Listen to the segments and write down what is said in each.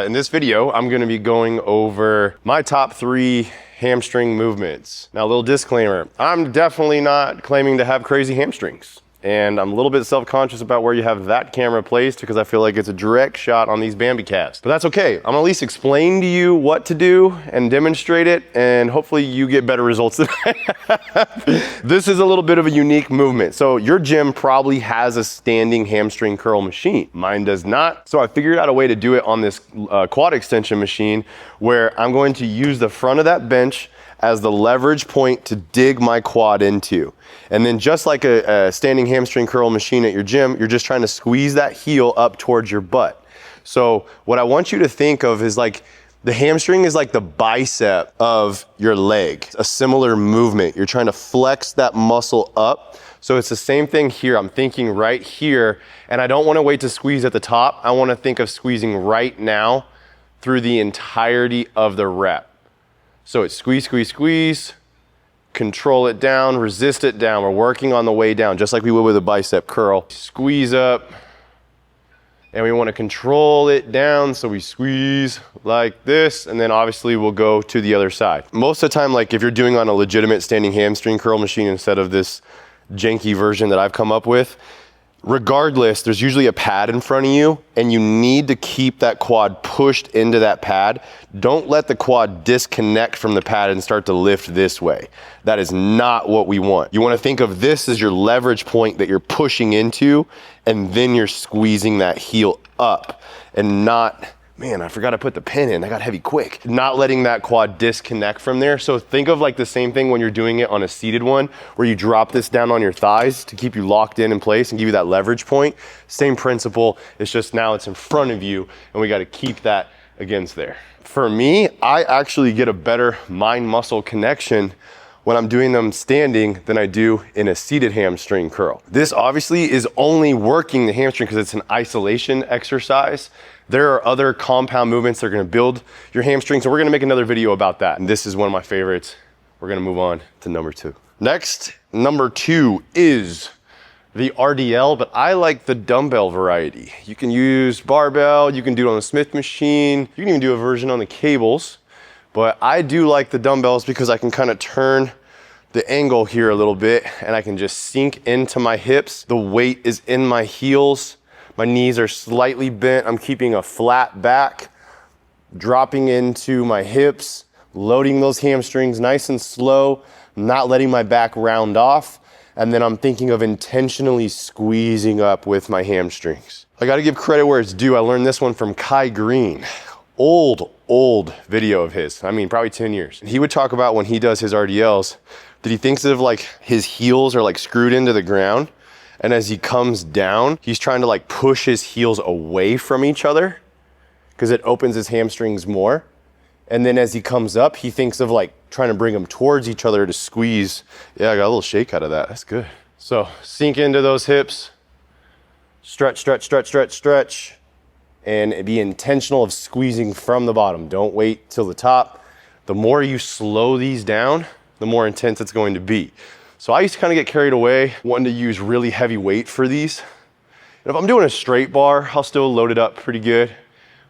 In this video, I'm gonna be going over my top 3 hamstring movements. Now, a little disclaimer, I'm definitely not claiming to have crazy hamstrings. And I'm a little bit self-conscious about where you have that camera placed because I feel like it's a direct shot on these Bambi calves. But that's okay. I'm gonna at least explain to you what to do and demonstrate it, and hopefully you get better results than I have. This is a little bit of a unique movement. So your gym probably has a standing hamstring curl machine. Mine does not. So I figured out a way to do it on this quad extension machine where I'm going to use the front of that bench as the leverage point to dig my quad into. And then just like a standing hamstring curl machine at your gym, you're just trying to squeeze that heel up towards your butt. So what I want you to think of is like the hamstring is like the bicep of your leg, a similar movement. You're trying to flex that muscle up. So it's the same thing here. I'm thinking right here, and I don't want to wait to squeeze at the top. I want to think of squeezing right now through the entirety of the rep. So it's squeeze, squeeze, squeeze, control it down, resist it down. We're working on the way down, just like we would with a bicep curl. Squeeze up, and we want to control it down. So we squeeze like this, and then obviously we'll go to the other side. Most of the time, like if you're doing on a legitimate standing hamstring curl machine instead of this janky version that I've come up with, regardless, there's usually a pad in front of you, and you need to keep that quad pushed into that pad. Don't let the quad disconnect from the pad and start to lift this way. That is not what we want. You want to think of this as your leverage point that you're pushing into, and then you're squeezing that heel up and not, man, I forgot to put the pin in. I got heavy quick. Not letting that quad disconnect from there. So think of like the same thing when you're doing it on a seated one, where you drop this down on your thighs to keep you locked in place and give you that leverage point. Same principle. It's just now it's in front of you, and we got to keep that against there. For me, I actually get a better mind-muscle connection when I'm doing them standing than I do in a seated hamstring curl. This obviously is only working the hamstring because it's an isolation exercise. There are other compound movements that are gonna build your hamstrings, and we're gonna make another video about that. And this is one of my favorites. We're gonna move on to number 2. Next, number 2 is the RDL, but I like the dumbbell variety. You can use barbell, you can do it on the Smith machine, you can even do a version on the cables, but I do like the dumbbells because I can kind of turn the angle here a little bit, and I can just sink into my hips. The weight is in my heels. My knees are slightly bent. I'm keeping a flat back, dropping into my hips, loading those hamstrings nice and slow, not letting my back round off. And then I'm thinking of intentionally squeezing up with my hamstrings. I gotta give credit where it's due. I learned this one from Kai Green. Old video of his. I mean, probably 10 years. He would talk about when he does his RDLs, that he thinks of like his heels are like screwed into the ground. And as he comes down, he's trying to like push his heels away from each other because it opens his hamstrings more. And then as he comes up, he thinks of like trying to bring them towards each other to squeeze. Yeah, I got a little shake out of that. That's good. So sink into those hips, stretch, stretch, stretch, stretch, stretch, and be intentional of squeezing from the bottom. Don't wait till the top. The more you slow these down, the more intense it's going to be. So I used to kind of get carried away wanting to use really heavy weight for these. And if I'm doing a straight bar, I'll still load it up pretty good.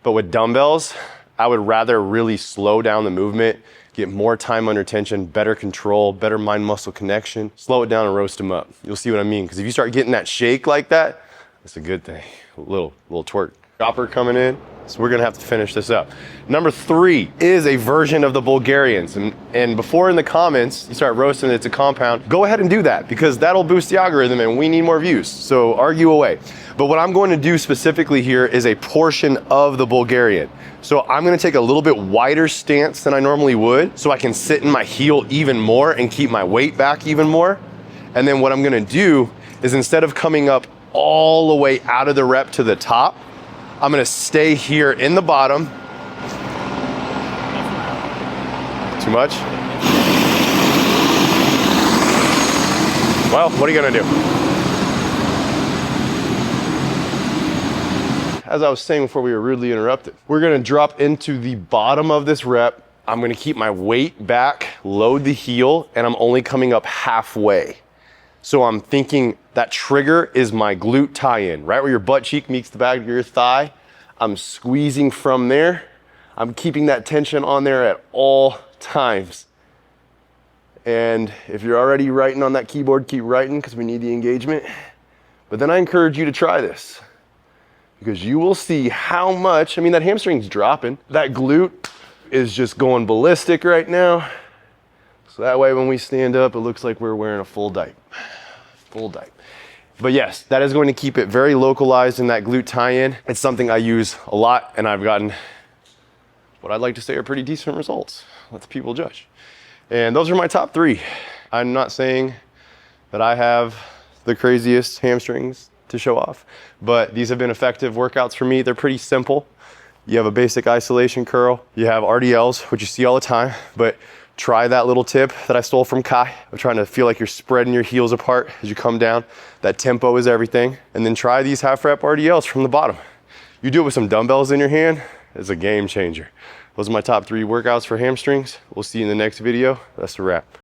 But with dumbbells, I would rather really slow down the movement, get more time under tension, better control, better mind-muscle connection, slow it down and roast them up. You'll see what I mean. Because if you start getting that shake like that, that's a good thing. A little twerk. Chopper coming in. So we're gonna have to finish this up. Number 3 is a version of the Bulgarians. And before in the comments, you start roasting it's a compound, go ahead and do that because that'll boost the algorithm and we need more views. So argue away. But what I'm going to do specifically here is a portion of the Bulgarian. So I'm gonna take a little bit wider stance than I normally would so I can sit in my heel even more and keep my weight back even more. And then what I'm gonna do is instead of coming up all the way out of the rep to the top, I'm gonna stay here in the bottom. Too much? Well, what are you gonna do? As I was saying before we were rudely interrupted, we're gonna drop into the bottom of this rep. I'm gonna keep my weight back, load the heel, and I'm only coming up halfway. So I'm thinking that trigger is my glute tie-in, right where your butt cheek meets the back of your thigh. I'm squeezing from there. I'm keeping that tension on there at all times. And if you're already writing on that keyboard, keep writing because we need the engagement. But then I encourage you to try this because you will see how much, I mean, that hamstring's dropping. That glute is just going ballistic right now. So that way when we stand up, it looks like we're wearing a full diaper. Full diaper. But yes, that is going to keep it very localized in that glute tie-in. It's something I use a lot and I've gotten what I'd like to say are pretty decent results. Let the people judge. And those are my top 3. I'm not saying that I have the craziest hamstrings to show off, but these have been effective workouts for me. They're pretty simple. You have a basic isolation curl. You have RDLs, which you see all the time, but try that little tip that I stole from Kai. I'm trying to feel like you're spreading your heels apart as you come down. That tempo is everything. And then try these half rep RDLs from the bottom. You do it with some dumbbells in your hand, it's a game changer. Those are my top 3 workouts for hamstrings. We'll see you in the next video. That's a wrap.